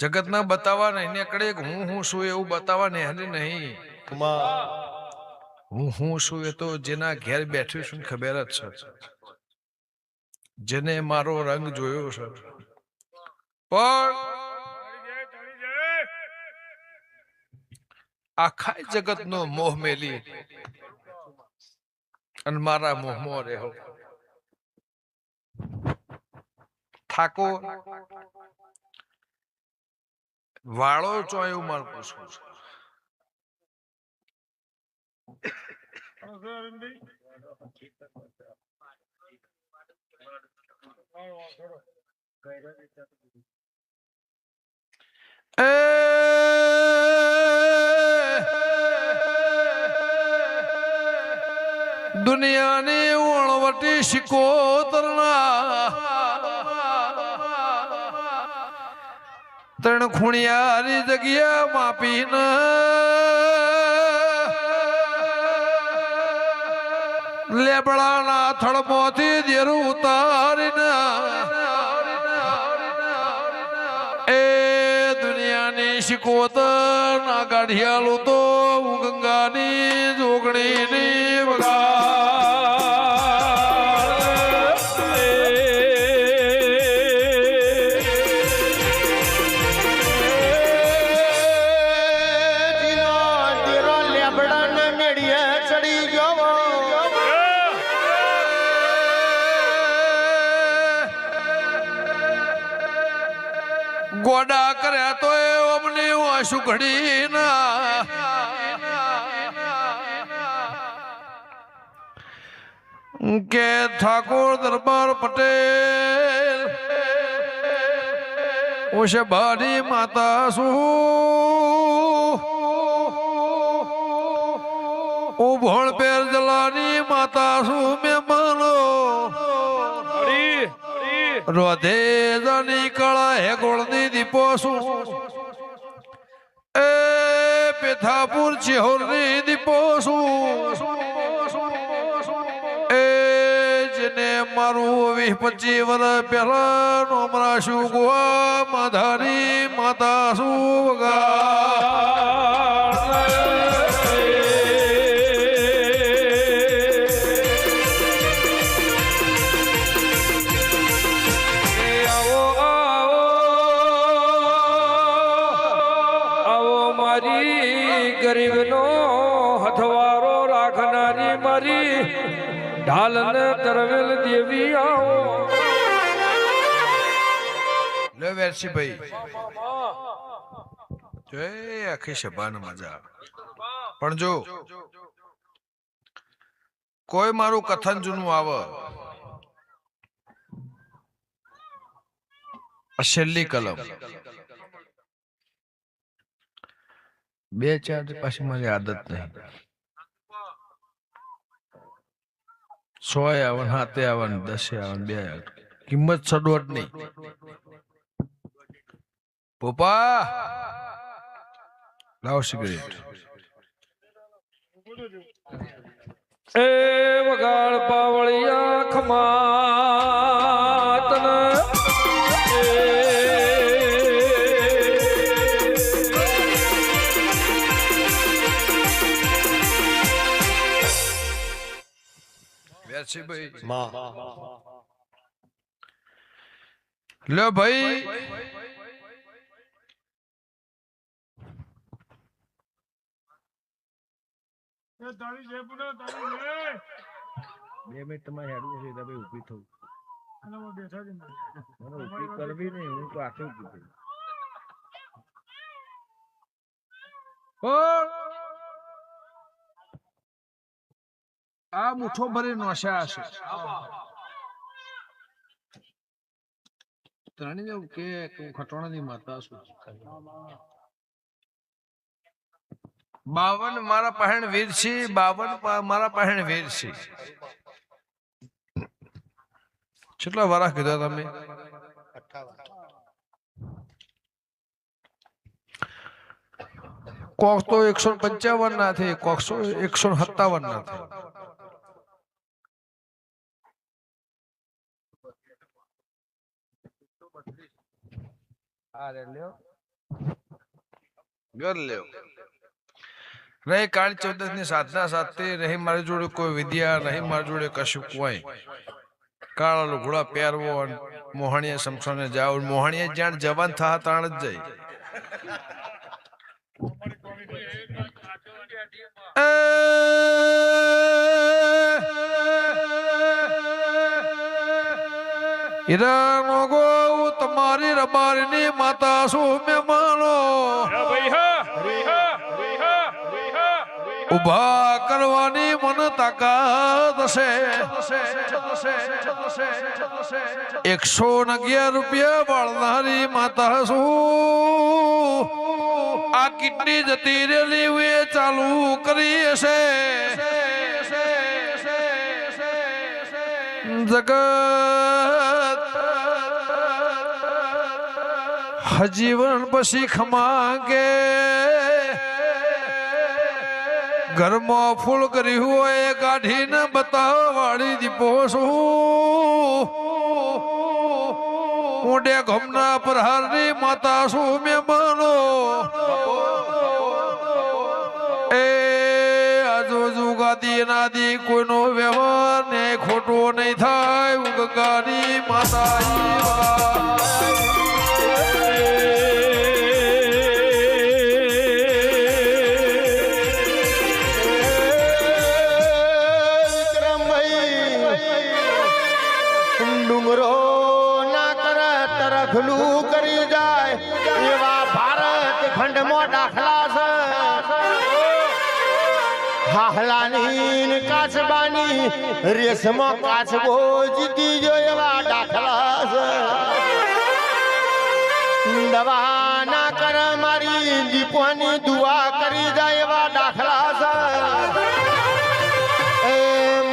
જગત ના બતાવવા નહીં ને કડે હું શું એવું બતાવવા ને હને નહીં હું શું એ તો જેના ઘેર બેઠ્યું છું ખબર જ છે જેને મારો રંગ જોયો છે પણ આખા જગત નો મોહ મેલી અને મારા મોહમાં રહ્યો થાકો વાળો ચોયું માર પૂછવું છે દુનિયાની વણવટી શિકોતરના ત્રણ ખૂણિયારી જગ્યા માપીને લેબડાના થળમાંથી દેરું ઉતારીને એ દુનિયાની શિકોતર ના ગાઢિયાલો તો ગંગાની જોગણીની વગા ગોડા કર્યા તો એ અમને વાસુ ઘડી ના કે ઠાકોર દરબાર પટેલ ઓશે બારી માતા શું ઉભણ પેર જલાની માતા શું મહેમાનો રોધે જાની કળા હે ગોળની દીપો શું એ પેથાપુર ચિહોરની દીપો શું એ જેને મારું 20-25 વર્ષ પહેલા નોમરા શું ગોવા માધારી માતા શું વગા ગરીબનો હથવારો રાખનારી મારી ઢાલને તરવેલ દેવી આવો લે વેરસી ભાઈ જય આખી સભાને મજા પણ જો કોઈ મારું કથન જૂનું આવે છેલ્લી કલમ 2-4 પાછી મારી આદત નહીં 100 આવે 7 આવે 10 આવે 2 આવે કિંમત સડવટ નહીં પોપા લાવ સિગરેટ એ વગાડ પાવળિયા ખમાતન લો ભાઈ બે મિનિટ તમારે હેડવું છે તમે ઉભી થવું મને ઉભી કરવી નહીં હું તો આખી ઉભી થઈ આ મુઠ્ઠો ભરી નોશા હશે ત્રણે જેવું કે ખટોણાની માતા શું 52 મારા પહેણ વીરસી 52 મારા પહેણ વીરસી કેટલા વારા કીધા તમે 58 કોક તો 155 ના થઈ કોક 157 ના થઈ આ રે લ્યો ઘર લેવ રહી કાળી ચૌદસ ની સાધના સાથે રહી મારી જોડે કોઈ વિદ્યા નહીં, મારી જોડે કશું કોઈ કાળા લુગડા પહેરવો મોહણીયા સમસોને જાવ મોહણીયા જ્યાં જવાન થા તાણ જ જાય હીરાનો ગો તમારી રબારીની માતા શું મહેમાનો ઉભા કરવાની મન તાકાત છે 111 રૂપિયા વાળનારી માતા શું આ કિડની જતી રેલી વે ચાલુ કરી છે જગત હજીવન પછી ખમાગે ઘરમાં ફૂલ કરી હોય કાઢીને બતાવવા વાળી દીપો શું મોઢે ગમના પ્રહારની માતા શું મહેમાનો એ આજુ જુગાદી નાદી કોઈનો વ્યવહાર ને ખોટો નહીં થાય ઉગગાની માતા કરી જાય એવા ભારત ખંડમાં દાખલા છે હાહલાની કાચબાની રેશમાં કાચબો જીતી જો એવા દાખલા છે દવા ના કર મારી દીપોની દુઆ કરી જાય એવા દાખલા છે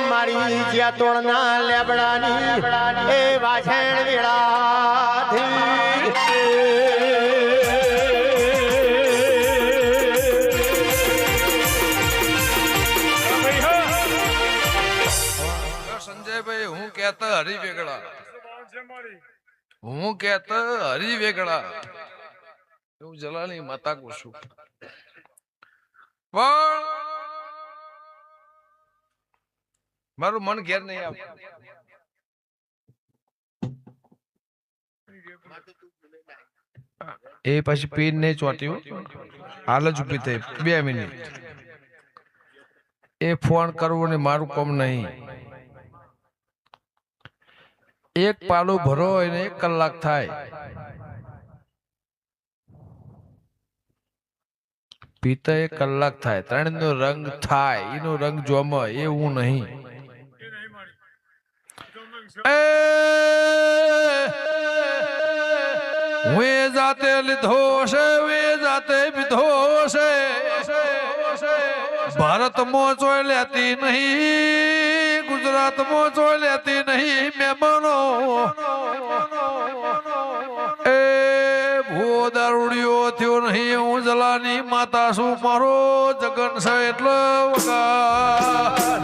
મારી જ્યાતોળના લેબડાની એ વાછણ વેળાથી સંજયભાઈ હું કહેતા હરી વેગડા હું કહેતા હરી વેગડા એવું જલાની માતા કુશું પણ મારું મન ઘેર નહીં આવતું એ પછી પીર ને ચોટ્યું હાલ જ ઉભી થઈ 2 મિનિટ એ ફોન કરવો ને મારું કામ નહીં એક પાલું ભરો એને 1 કલાક થાય પીતા 1 કલાક થાય 3 નો રંગ થાય એનો રંગ જોમાં એવું નહીં વે જાતે લીધો છે વે જાતે પીધો છે ભારતમાં ચોય લેતી નહીં ગુજરાતમાં ચોય લેતી નહીં મહેમાનો એ ભૂ દારૂડિયો થયો નહીં હું જલાની માતા શું મારો જગન છે એટલે વગા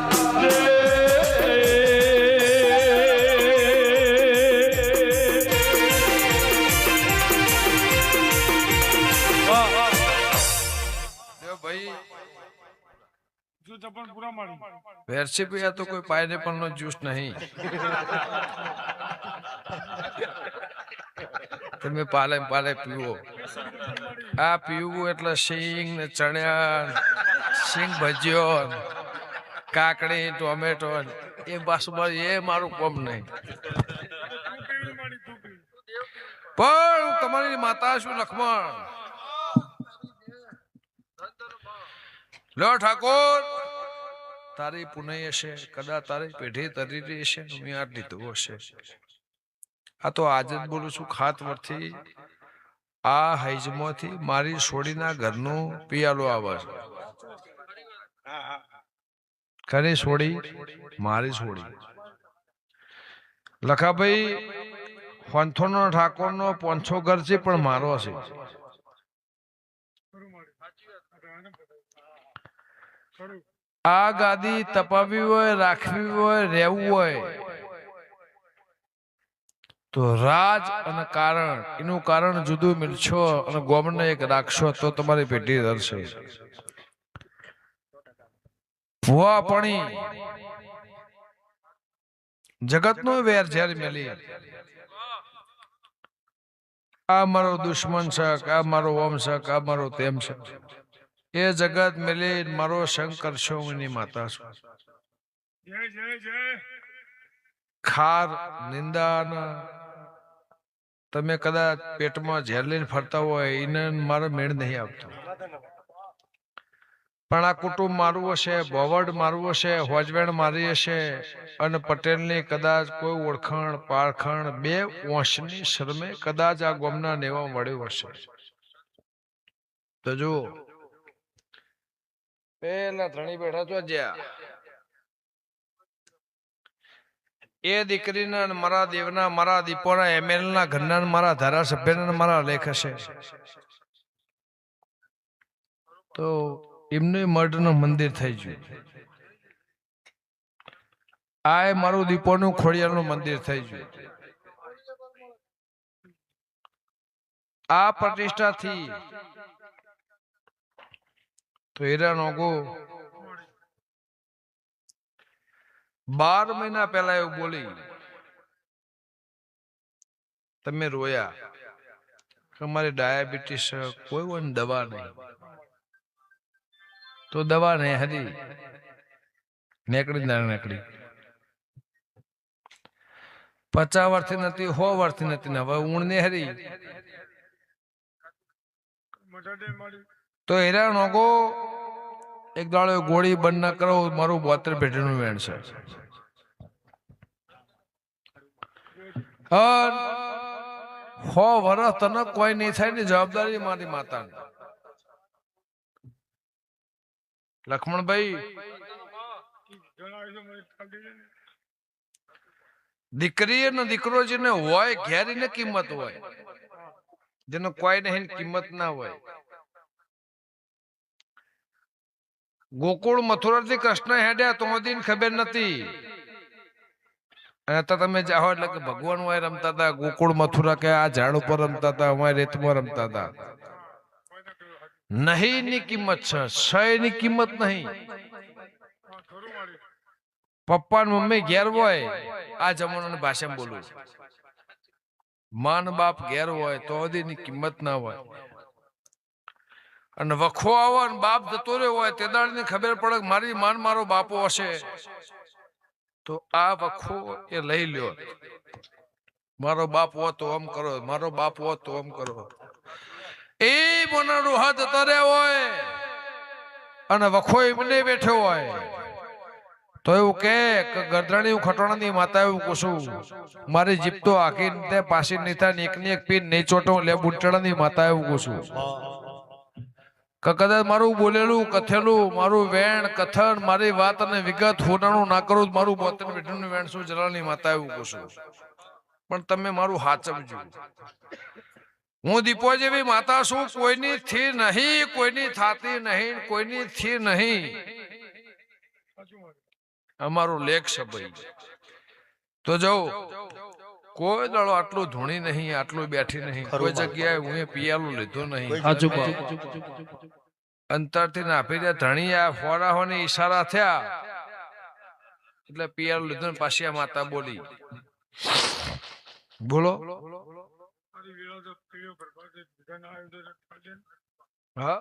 વેરસી પીયા તો કોઈ પાઇનેપલ નો જ્યુસ નહીં તમે પાલે પાલે પીવો આ પીવું એટલે સિંગ ને ચણ્યા સિંગ ભજીયો કાકડી ટોમેટો એ બાસુમાં એ મારું કોમ નહીં પણ તમારી માતા શું લખમણ લો ઠાકોર તારી પુનઃ હશે કદાચ તારી પેઢી તરી હશે મેં આ લીધું હશે આ તો આજે જ બોલું છું ખાત વરથી આ હૈજમાંથી મારી સોડીના ઘરનું પિયાલો આવે છે ખરી સોડી મારી સોડી લખાભાઈ ફંથોનો ઠાકોરનો 500 ઘર છે પણ મારો છે આ ગાદી તપાવી હોય રાખવી હોય રહેવું હોય તો રાજ અને કારણ એનું કારણ જુદું મિલશો અને ગોમને એક રાખશો તો તમારી પેઢી ધરશે. ભુવાપણી જગતનો વેર ઝેર મેલી આ મારો દુશ્મન છે, આ મારો ઓમ છે, આ મારો તેમ છે, એ જગત મેલી મારો સંગ કરશો એની માતા છું. ખાર નિંદા તમે કદાચ પેટમાં ઝેર લઈને ફરતા હોય એને મારો મેળ નહીં આવતો. પણ આ કુટુંબ મારું હશે, ભવડ મારું હશે, હોજવેણ મારી હશે અને પટેલની કદાચ કોઈ ઓળખાણ પારખાણ બે વંશની શરમે કદાચ આ ગોમના નેવા મળ્યું હશે. તો જુઓ પેલા ધણી બેઠા તો જ્યાં એ દીકરીના મારા દેવના મારા દીપોના એમએલ ના ઘરના મારા ધારાસભ્યના મારા લેખ હશે તો એમનું મઢનું મંદિર થઈ ગયું. આ મારું દીપોનું ખોડિયારનું મંદિર થઈ ગયું. આ પ્રતિષ્ઠાથી તો હીરા નોગો 12 મહિના પહેલા એવું બોલી તમે રોયા કે અમારી ડાયાબિટીસ કોઈ કોઈ દવા નહીં. તો દવા નહીં હરી નેકડી ના નેકડી 50 વર્ષથી નથી 100 વર્ષથી નથી હવે ઊણ ને હરી તો હીરા નોગો એક દાડો ગોળી બંધ ના કરો મારું 72 પેઢીનું વેણ છે. 100 વર્ષ તને કોઈ નહીં થાય ને જવાબદારી મારી માતાની. લક્ષ્મણભાઈ દીકરી અને દીકરો જેને હોય ઘેરી ને કિંમત હોય, જેને કોઈ નહીં કિંમત ના હોય. ગોકુળ મથુરા થી કૃષ્ણ હેડ્યા તો દિન ખબર નથી અને તમે જાઓ એટલે કે ભગવાન હોય રમતા હતા. ગોકુળ મથુરા કે આ ઝાડ ઉપર રમતા હતા, અમારે રેતમાં રમતા હતા. નહીં ની કિંમત છે, સય ની કિંમત નહીં. પપ્પા મમ્મી ઘેર હોય આ જમાનાની ભાષામાં બોલું માન બાપ ઘેર હોય તો ની કિંમત ના હોય. અને વખો આવો ને બાપ જતો રહ્યો હોય તે દાડને ખબર પડે મારી માન મારો બાપો હશે તો આ વખો એ લઈ લ્યો. મારો બાપ હો તો આમ કરો, મારો બાપ હો તો આમ કરો. એ મનાડું હાથ તરે હોય અને વખો એમને બેઠો હોય તો એવું કે ગરદણી ખટોણાની માતા એવું કુશું મારી જીપ તો આખી પાછી નહીં થાય ને એકની એક પીન નહીં ચોટો લે બુટડાની માતા એવું કુશું. કદાચ મારું બોલેલું કથેલું મારું વેણ કથન મારી વાત અને વિગત હોનાનું ના કરું મારું 72 પેઢીનું વેણ શું જલાની માતા એવું કુશું. પણ તમે મારું હાચવજો. હું દીપો જેવી માતા છું, કોઈની થી નહીં, કોઈની થાતી નહીં, કોઈની થી નહીં. અમારું લેખ છે ભાઈ. તો જાઉં કોઈ દાડો આટલું ધૂણી નહીં, આટલું બેઠી નહીં, કોઈ જગ્યાએ હું પિયાલું લીધું નહીં. અંતરથી નાપી દે ધણી આ ફોરાહોની ઈશારા થયા એટલે પિયાલું લીધું પાછી આ માતા બોલી બોલો. હા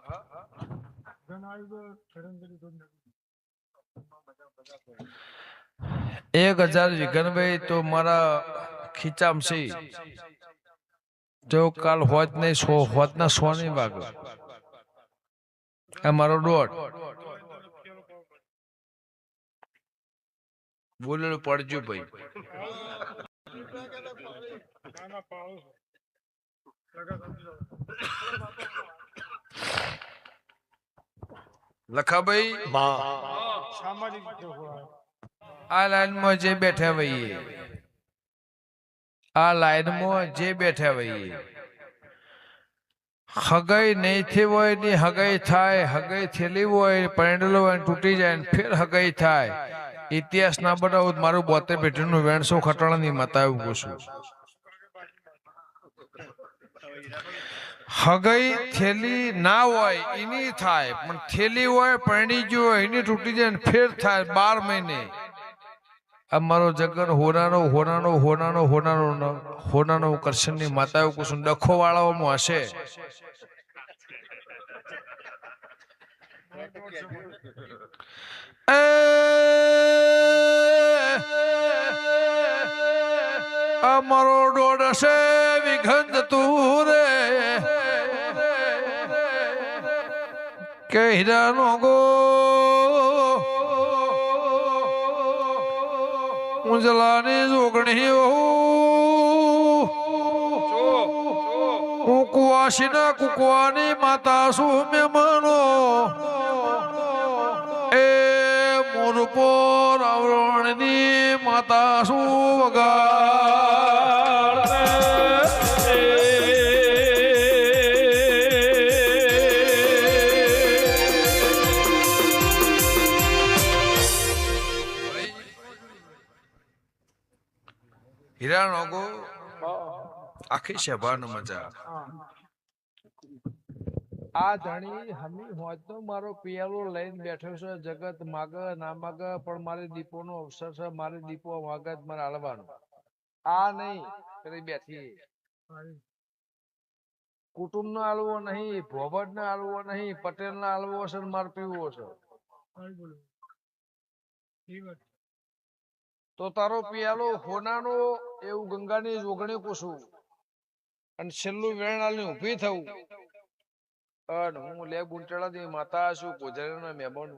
1000 વિઘનભાઈ તો મારા ખીચામસી જો કાલ હોત નહીં 100 હોત ના 100 નહીં વાગે. આ મારો દોઢ બોલેલું પડજો ભાઈ. લખાભાઈ આ લાઈનમાં જે બેઠા હોઈએ, આ લાઈનમાં જે બેઠા હોઈએ હગાઈ નહીં થઈ હોય ની હગાઈ થાય, હગાઈ થયેલી હોય પરણેલો હોય તૂટી જાય ને ફેર હગાઈ થાય. ઇતિહાસ ના બનાવું મારું 72 પેઢીનું વેણસો ખટાણાની માતા એવું પૂછું. હગઈ થેલી ના હોય એની થાય, પણ થેલી હોય પરણી ગયો હોય એની તૂટી જાય ને ફેર થાય 12 મહિને. અમારો જગન હોનાનો કરશનની માતાઓ કુસુમ ડખો વાળાઓમાં હશે. અમારો દોડ હશે વિઘન તું રે કે હીરાનો ગો ઉંજલાની જોગણી હું કુવાસીના કુકવાની માતા શું મેમનો એ મોરપો રાવણની માતા શું વગાડ હીરાનો ગો આખી સભાનો મજા. આ ધણી હમી હોત તો મારો પિયાલો લઈને બેઠો છે. જગત માગ ના માગ પણ મારે દીપોનો અવસર છે. મારે દીપો માગત મારે હાલવાનો. આ નહીં કરી બેઠી કુટુંબ નો હાલવો નહીં, ભોબટ ને હાલવો નહીં, પટેલ ને હાલવો છે, મારે પીવો છે. તો તારો પિયાલો હોનાનો એવું ગંગાની જોગણી પૂછું અને છેલ્લું વેણાલની ઊભી થવું અને હું લે ગુંટળાની માતા છું ગોજરાના મહેમાન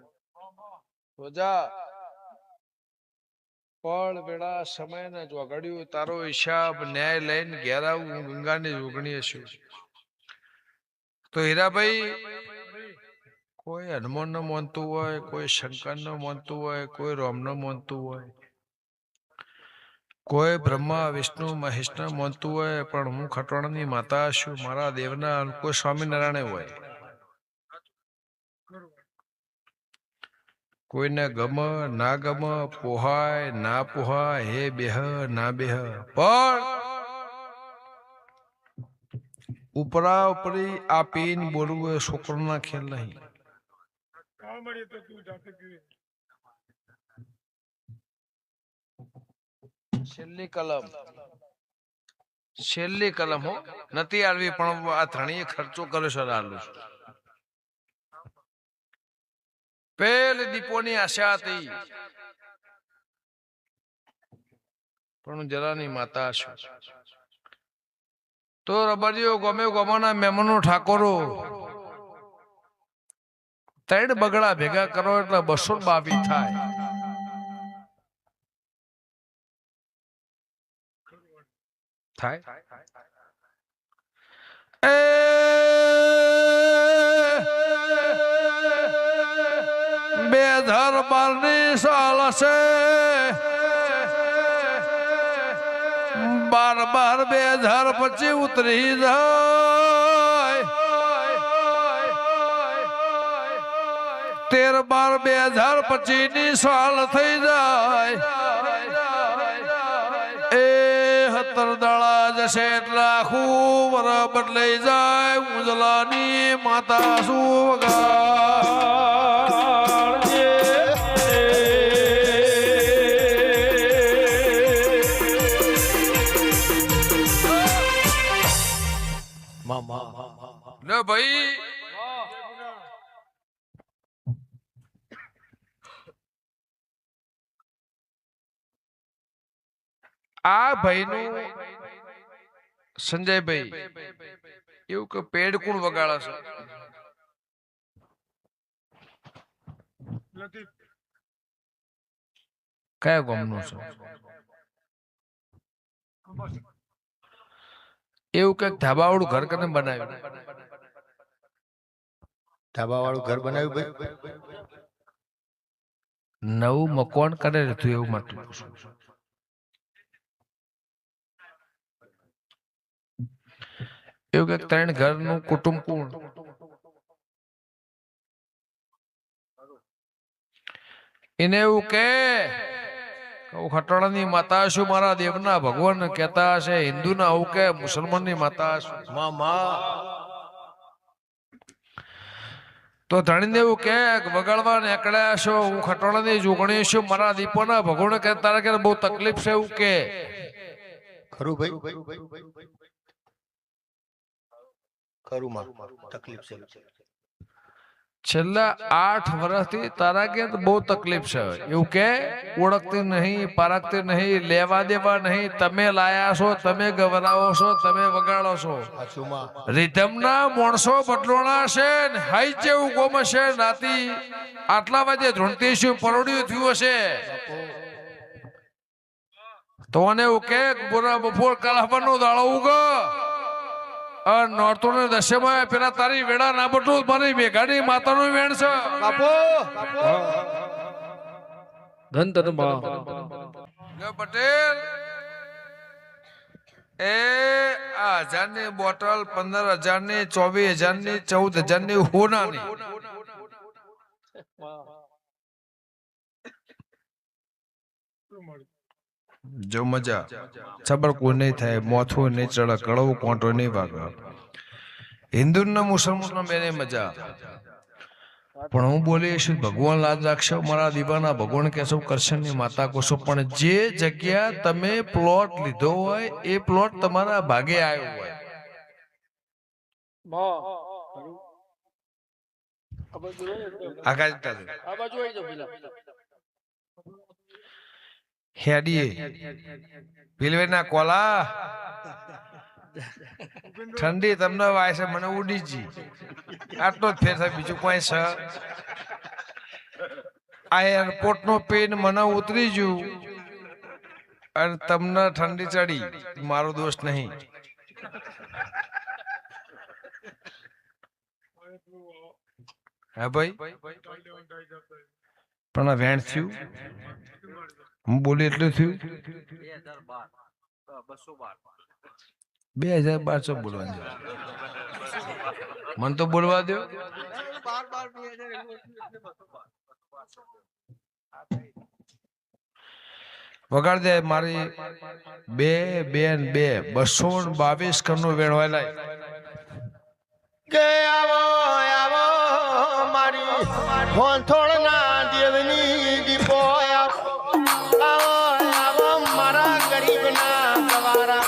રોજા પળ વેળા સમય ને જોગડ્યું તારો હિસાબ ન્યાય લઈને ઘેર આવું. હું ગંગાની જોગણી છું. તો હીરાભાઈ કોઈ હનુમાન નો માનતું હોય, કોઈ શંકર નો માનતું હોય, કોઈ રામ નો માનતું હોય, કોઈ બ્રહ્મા વિષ્ણુ મહેશ ને માનતું હોય, પણ હું ખટવાણાની માતા છું. મારા દેવના કોઈ સ્વામિનારાયણ હોય. કોઈને ગમ ના ગમ, પોહાય ના પોહાય, હે બેહ ના બેહ, પણ ઉપરા ઉપરી આ પીન બોલવું એ છોકરાના ખેલ નહીં. છેલ્લી કલમ હો નથી આવી, પણ આ ધણીએ ખર્ચો કર્યો છે. આલું પેલી દીપોની આશા હતી, પણ હું જરાની માતા છું. તો રબડીઓ ગમે ગમાના મહેમાનો ઠાકોરો 3 બગડા ભેગા કરો એટલે 222 થાય. બે ધર બારની સાલ છે, 12 2025 ઉતરી જાય. 13/12/2025 ની સાલ થઈ જાય. એ 17 દાડા જશે એટલે આખું વર બદલાઈ જાય. ઉજલાની માતા શું વગાડજે. ને ભાઈ આ ભાઈ નું સંજયભાઈ એવું કે પેડ કોણ વગાડે છે? કયા ગામનું છે? એવું કઈક ધાબાવાળું ઘર કને બનાવ્યું? ધાબાવાળું ઘર બનાવ્યું ભાઈ? નવું મકાન કરે હતું એવું માટે પૂછું. એવું કઈક 3 ઘરનું કુટુંબ કોણ? એને એવું કે ખટોળાની માતા શું મારા દેવના ભગવાન કહેતા હશે, હિન્દુના આવું કે મુસલમાનની માતા હશે. તો ધણીને એવું કે વગાડવા નીકળ્યા છો, હું ખટોળાની જોગણી છું, મારા દીપોના ભગવાન કે તારા કે બહુ તકલીફ છે એવું કે. ખરું ભાઈ ખરું માં તકલીફ છે. છેલ્લા 8 વર્ષથી તારા કે બહુ તકલીફ છે એવું કે. ઓળખતી નહીં, પારખતી નહીં, લેવા દેવા નહીં. તમે લાયા છો, તમે ગવરાવો છો, તમે વગાડો છો. રિધમના માણસો બદલોણા છે ને હાઈ જેવું ગોમ હશે નાતી આટલા વાજે ધૂણતી શું પરોડ્યું થયું હશે. તો મને એવું કે બોરા બપોર કાલાવાનો દાડો ઉગો નોરતો ને દશેમાં પેલા તારી વેડા ના બટું મારી મેઘાડી માતાનું વેણ છે બાપો ધન ધન બા પટેલ એ 1000 ની બોટલ 15,000 ની 24,000 ની 14,000 ની હોનાની જો મજા સબર કોઈ નહીં થાય, મોથું નહીં ચડે, કડવું કોંટો નહીં વાગે. હિન્દુ ને મુસલમાન બેને મજા. પણ હું બોલીશ ભગવાન લાજ રાખશો, મારા દીવાના ભગવાન કહેશો, કરશનની માતા કહેશો. પણ જે જગ્યા તમે પ્લોટ લીધો હોય એ પ્લોટ તમારા ભાગે આવ્યો હોય. હેડીએ પીલવેના કોલા ઠંડી તમને વાય છે, મને ઉડી જી. આટલો જ ફેર થાય, બીજું કોઈ છે. આ એરપોર્ટ નો પેન મને ઉતરી ગયું અને તમને ઠંડી ચડી, મારો દોષ નહીં. હા ભાઈ પણ આ વેણ થયું, હું બોલી એટલું થયું. 2012 બોલવાનું મને તો બોલવા દો. વગાડ દે મારી 2 બેન 222 કરનું વેણવાય કે આવો આવો મારી હોંથોળના દેવની દીપો આવો આવો મારા ગરીબના ગવારા.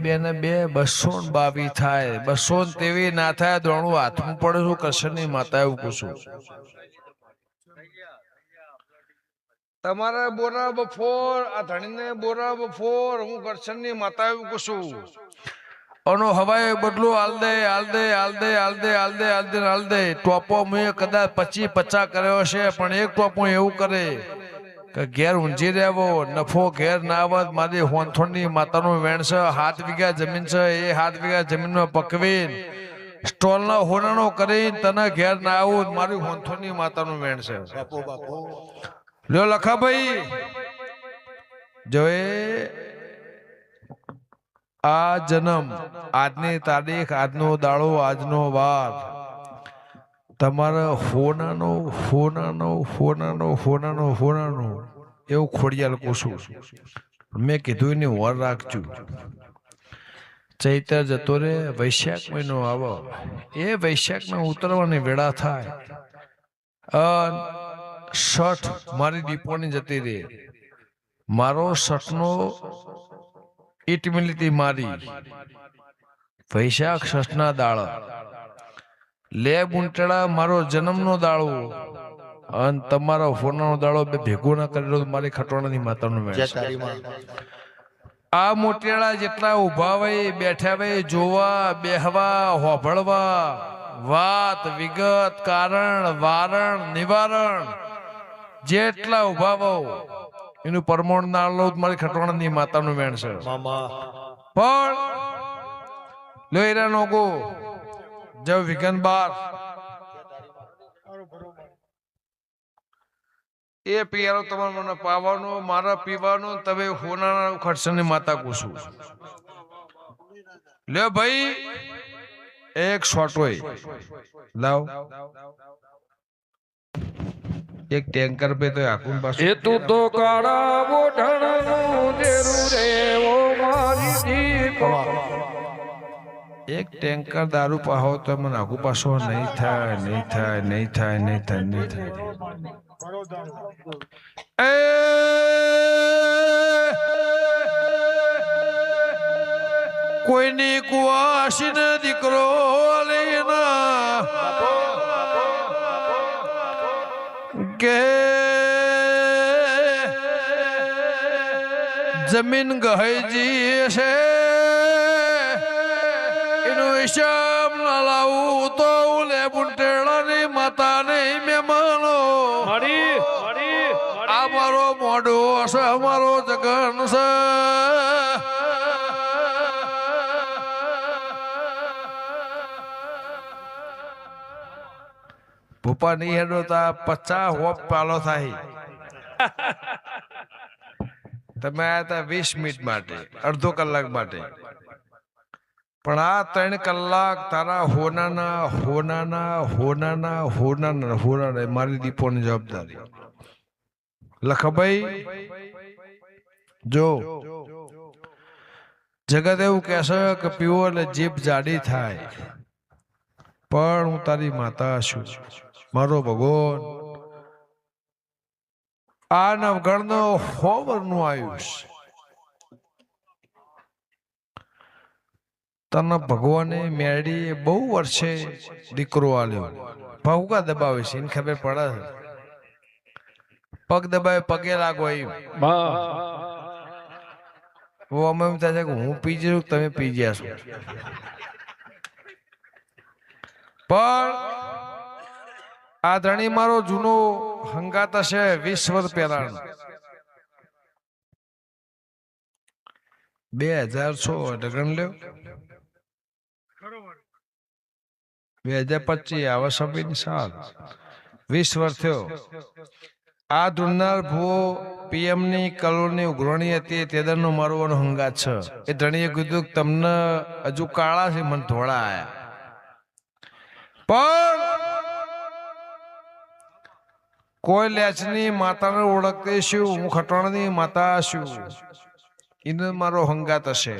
બે ને 222 થાય, 223 ના થાય દોણું હાથમાં પડે છું. કૃષ્ણની માતા એવું પૂછું. તમારે બોરા બફોર આ ધણીને બોરા બફોર હું કૃષ્ણની માતા એવું પૂછું. અનો હવાએ બદલું હાલ દે હાલ દે હાલ દે હાલ દે હાલ દે હાલ દે હાલ દે. ટોપો મેં કદાચ 25-50 કર્યો છે, પણ એક ટોપો એવું કરે કે ઘેર ઊંઝી રહેવો, નફો ઘેર ના આવત. મારી હોંથોણની માતાનું વેણ છે, 7 વીઘા જમીન છે. એ 7 વીઘા જમીનમાં પકવીને સ્ટોલના હોનાનો કરીને તને ઘેર ના આવું, મારી હોંથોણની માતાનું વેણ છે. લ્યો લખાભાઈ જો આ જન્મ, આજની તારીખ, આજનો દાડો, આજનો વાર તમારે હોનાનો હોનાનો હોનાનો હોનાનો હોનાનો એવું ખોડિયાલ કોશું. મેં કીધું એની વર રાખજો. ચૈતર જતો રે, વૈશાખ મહિનો આવો, એ વૈશાખના ઉતરવાની વેળા થાય. શઠ મારી દીપોની જતી રે, મારો શઠનો ઇટમિલિટી મારી વૈશાખ શઠના દાડા લે બુંટડા મારો જન્મનો દાડો અને તમારો ફોનાનો દાડો બે ભેગો ના કરેલો મારી ખટોણાની માતાનો મેળ. આ મોટેડા જેટલા ઉભા હોય બેઠા હોય જોવા બેહવા હોભળવા વાત વિગત કારણ વારણ નિવારણ જેટલા ઉભા હોવ એનું પરમોણ ના લો મારી ખટોણાની માતાનું વેણ છે. પણ લો એરા નોકો જવ વિઘન બાર એ પિયારો તમારે મને પાવાનો મારા પીવાનો તમે હોનાના ખર્ચની માતા કુસુ લ્યો ભાઈ એક શોટોય લાવ એક ટેન્કર पे तो આકુન પાસ એ તું તો કાળા બોઢણનું દેરું રે ઓ મારી દીપ એક ટેન્કર દારૂ પાહો તો મને આગુ પાછો નહીં થાય નહીં થાય નહીં થાય નહીં થાય નહીં થાય એ કોઈની કુવાસીને દીકરો લેના કે જમીન ગહેજી છે એનો હિસાબ ના લાવું તો લે બુંટેડાની માતા નહીં મહેમાનો આ મારો મોઢો છે અમારો જગન છે ભૂપા નહીં હેડો તા 50 હોપ પાલો થાય તમે આયા તા 20 મિનિટ માટે અડધો કલાક માટે પણ આ 3 કલાક તારા હોનાના મારી દીપોની જવાબદારી લખભાઈ જો જગત એવું કહેશે કે પીવો એટલે જીભ જાડી થાય પણ હું તારી માતા છું મારો ભગવાન આ નવગણનો હોવરનું આયુષ તને ભગવાને મેળી બહુ વર્ષે દીકરો આલ્યો ભૂકા દબાવે છે એને ખબર પડે છે પગ દબાવે પગે લાગો એમ અમે એમ થાય છે કે હું પી જઉં તમે પી ગયા છો પણ આ ધણી મારો જૂનો હંગાત હશે 20 વર્ષ પહેલા 2006 એટલે ગણ લ્યો 2025 આવા સભ્યની સાલ 20 વર્ષ થયો આ ધૂળનાર ભૂવો પીએમ ની કલોની ઉઘરણી હતી તેદરનો મારો હંગાત છે એ ધણીએ કીધું તમને હજુ કાળા છે મને ધોળા આયા પણ કોઈ લેચની માતાને ઓળખતી શું હું ખટોણની માતા છું એને મારો હંગાત હશે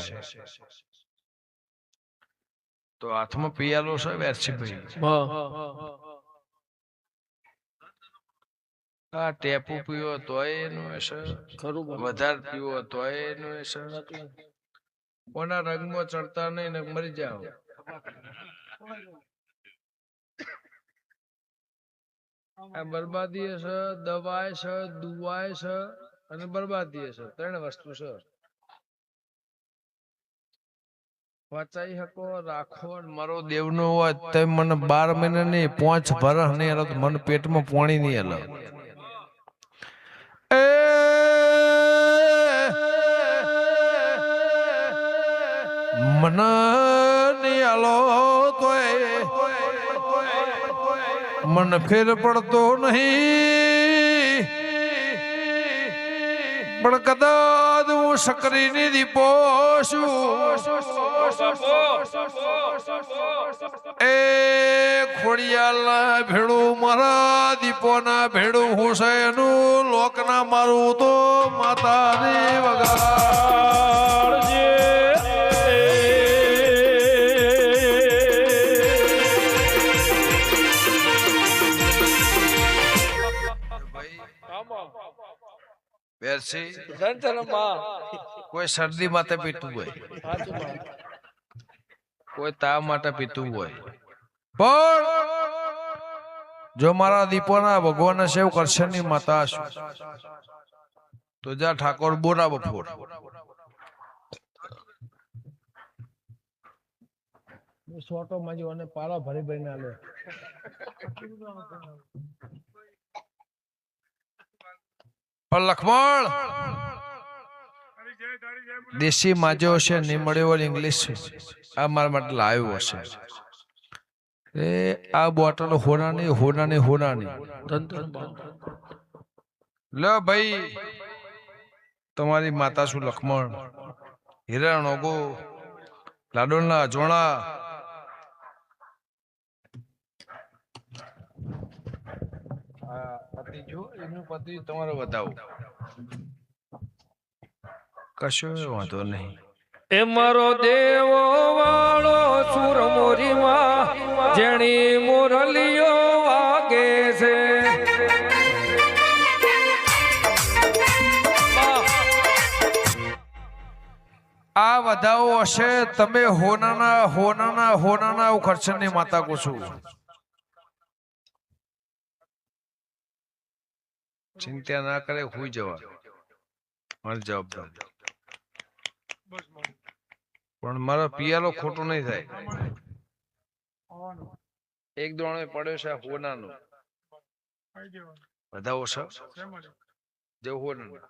તો હાથમાં પિયાલો છે વેરસીભાઈ આ ટેપુ પીવો તોય એનું હશે વધારે પીવો તોય એનું હશે કોના રંગમાં ચડતા નહીં ને મરી જાઓ આ બરબાદી છે દવાય છે દુવાય છે અને બરબાદી છે 3 વસ્તુ છે વાચાઈ હકો રાખો મારો દેવનો હોય તે મને 12 મહિના નહીં 5 વર્ષ નહીં હલો મને પેટમાં પાણી નહીં હલો એ મને નહીં હલો તોય मन फिर पड़तो नहीं पण कदाच हूँ सकरी ની દીપો છું એ ખોડિયાલના ભેડું મારા દીપોના ભેડું હું છે એનું લોકના મારું તો માતાની વગાડજે કોઈ શરદી માટે પીતું હોય કોઈ તાવ માટે પીતું હોય પણ જો મારા દીપોના ભગવાન સેવ કરશે ની માતા છું તો જા ઠાકોર બોરા બફોર સોટો માજી અને પારા ભરી ભરી ના લે પણ લખમણ દેશી માજો હશે નહીં મળ્યો હોય ઇંગ્લિશ આ મારા માટે લાવ્યો હશે એ આ બોટલ હોનાની હોનાની હોનાની લો ભાઈ તમારી માતા શું લક્ષ્મણ હિરણ ઓગો લાડોલના અજોણા પતિ જો એનું પતિ તમારો બતાવો કશો વાંધો નહીં એ મારો દેવો વાળો સુર મોરીમાં જેણી મુરલીઓ વાગે છે આ વધાવો હશે તમે હોનાના હોનાના હોનાના ખર્ચની માતા કો છો ચિંતા ના કરે હુઈ જવા મારી જવાબદારી પણ મારો પિયાલો ખોટો નહીં થાય એક દોણો પડ્યો છે હોનાનો વધાવો છે જેવું હોનાનો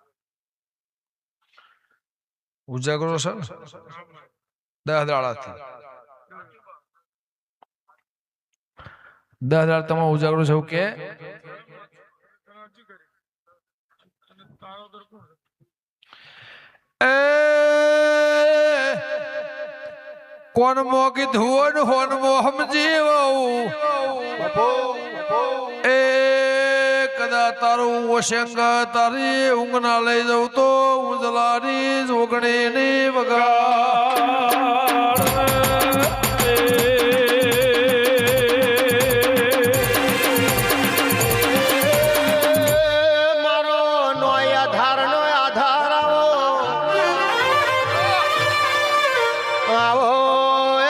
ઉજાગરો છે 10 દાડાથી 10 દાડા તમારો ઉજાગરો છે કે કોણ મોગી ધુવન હોન મોહમ જીવ એ કદા તારું ઓશંગ તારી ઊંઘ ના લઈ જવું તો ઉજલાની જોગણી ની વગાડ મારો નોય આધાર આવો આવો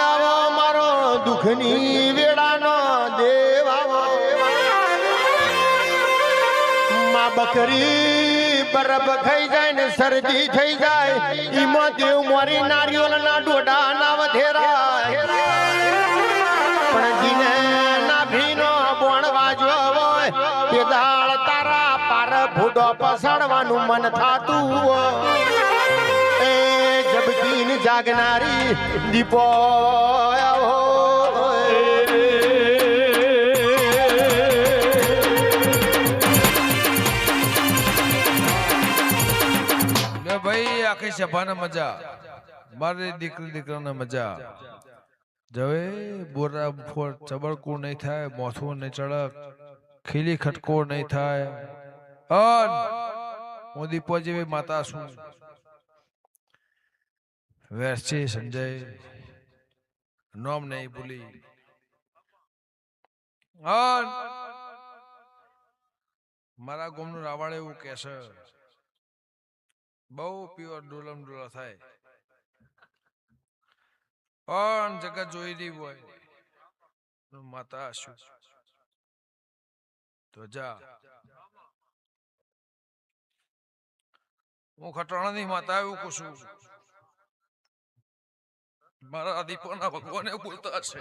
આવો મારો દુઃખની વેળાનો દેવ આવો માં બકરી બરફ ખાઈ જાય ને શરદી થઈ જાય ઈમાં દેવ મોરી નારિયોલના ડોડા ના વધેરા પણ જીને ના ભીનો બોણ વાજો હોય તે દાળ તારા પાર ફૂટો પસડવાનું મન થાતું એ જબકીન જાગનારી દીપો આવો ભાઈ આખી સભાને મજા મારી દીકરી દીકરાને મજા જવે બોરા ફોર ચબડકું નહીં થાય મોથું નહીં ચડક ખીલી ખટકો નહીં થાય અન હું દીપો જેવી માતા છું વેરચી સંજય નોમ નહીં ભૂલી અન મારા ગોમનું રાવાડે એવું કહેશે બહુ પ્યોર ડોલમ ડોલા થાય પણ જગત જોઈ રહી હોય માતા શું તો જા હું ખટાણાની માતા એવું કહું છું મારા દીપોના ભગવાને બોલતા છે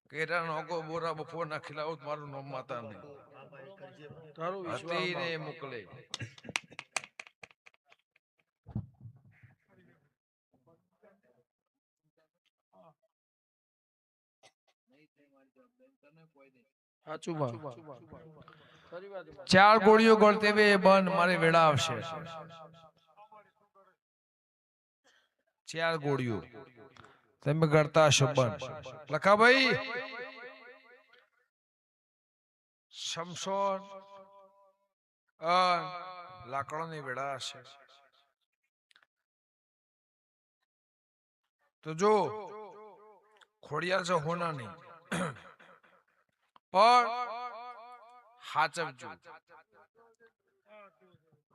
કેરા નોકો બોરા બફોર ના ખિલાવત મારું નામ માતા નહીં હતીને મોકલે ચાર ગોળીઓ ગળતે બે બંધ મારી વેળા આવશે ચાર ગોળીઓ તમે ગળતા હશો બંધ લખા ભાઈ શમશોન લાકડાની વેળા હશે તો જો ખોડિયાર છે હોનાની પણ હાચવજો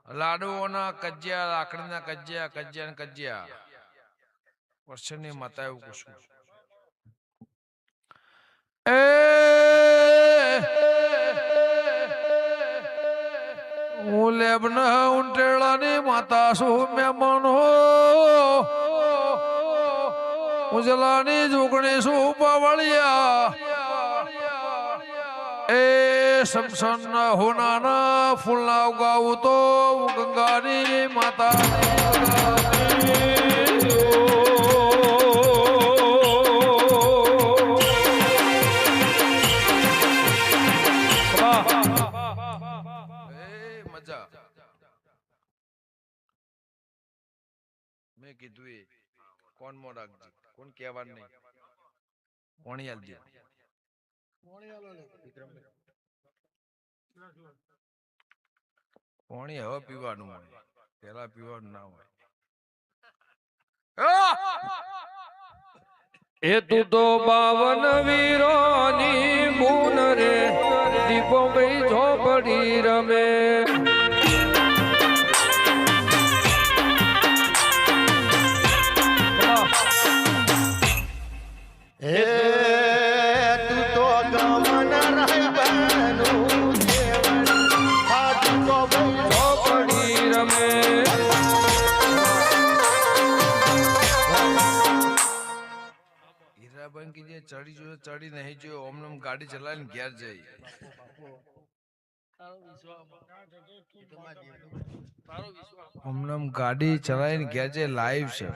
લાડુઓના કજિયા લાકડીના કજિયા કજિયા કજિયા વર્ષની માતા એવું કશું હું લેબના ઉંટેળાની માતા છું મહેમાનો ઉજલાની જોગણી છું પાવળિયા એ સમસનના હોનાના ફૂલના ઉગાવું તો ગંગાની માતા મજા મેં કીધું એ કોણ મો રાખજે કોણ કહેવાનું નહીં કોણી આલ દે પાણી હવે પીવાનું હોય પેલા પીવાનું ના હોય એ તું તો 52 વીરોની બુન રે દીપો ભાઈ ઝોપડી રમે હે તું તો ગમન રહેવાનું દેવન આ તું તો ભાઈ ઝોપડી રમે હીરાબેન કે જે ચડી જોયો ચડી નહીં જોયો ઓમ ગાડી ચલાવીને ઘેર જઈ ઓમનમ ગાડી ચલાવીને ઘેર જઈ લાઈવ છે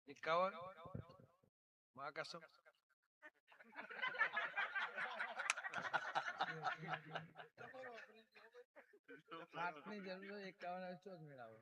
એકાવન માં કસમ ની જરૂર 51 ચોક મેળાવો